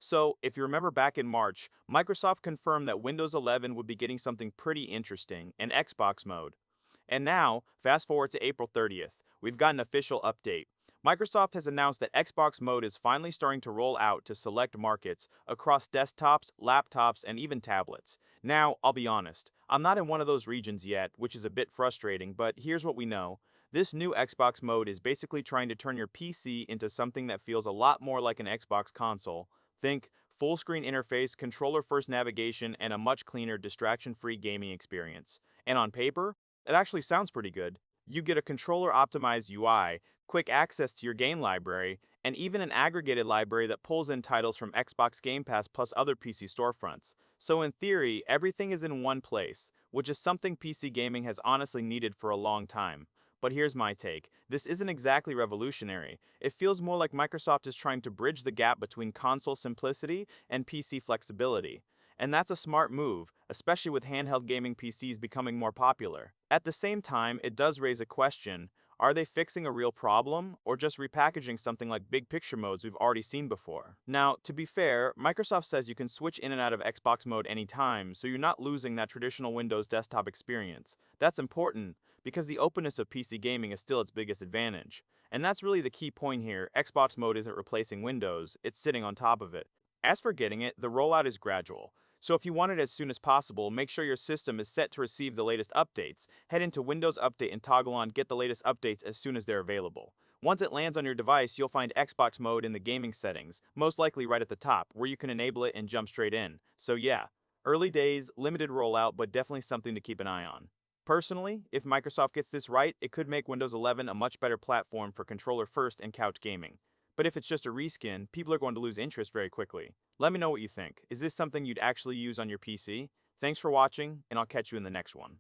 So, if you remember back in March, Microsoft confirmed that Windows 11 would be getting something pretty interesting, an Xbox mode. And now, fast forward to April 30th, we've got an official update. Microsoft has announced that Xbox mode is finally starting to roll out to select markets across desktops, laptops, and even tablets. Now, I'll be honest, I'm not in one of those regions yet, which is a bit frustrating, but here's what we know. This new Xbox mode is basically trying to turn your PC into something that feels a lot more like an Xbox console. Think full screen interface, controller first navigation, and a much cleaner, distraction free gaming experience. And on paper, it actually sounds pretty good. You get a controller optimized UI, quick access to your game library, and even an aggregated library that pulls in titles from Xbox Game Pass plus other PC storefronts. So, in theory, everything is in one place, which is something PC gaming has honestly needed for a long time. But here's my take. This isn't exactly revolutionary. It feels more like Microsoft is trying to bridge the gap between console simplicity and PC flexibility. And that's a smart move, especially with handheld gaming PCs becoming more popular. At the same time, it does raise a question. Are they fixing a real problem, or just repackaging something like big picture modes we've already seen before? Now, to be fair, Microsoft says you can switch in and out of Xbox mode anytime, so you're not losing that traditional Windows desktop experience. That's important, because the openness of PC gaming is still its biggest advantage. And that's really the key point here. Xbox mode isn't replacing Windows, it's sitting on top of it. As for getting it, the rollout is gradual. So if you want it as soon as possible, make sure your system is set to receive the latest updates. Head into Windows Update and toggle on Get the latest updates as soon as they're available. Once it lands on your device, you'll find Xbox mode in the gaming settings, most likely right at the top, where you can enable it and jump straight in. So yeah, early days, limited rollout, but definitely something to keep an eye on. Personally, if Microsoft gets this right, it could make Windows 11 a much better platform for controller first and couch gaming. But if it's just a reskin, people are going to lose interest very quickly. Let me know what you think. Is this something you'd actually use on your PC? Thanks for watching, and I'll catch you in the next one.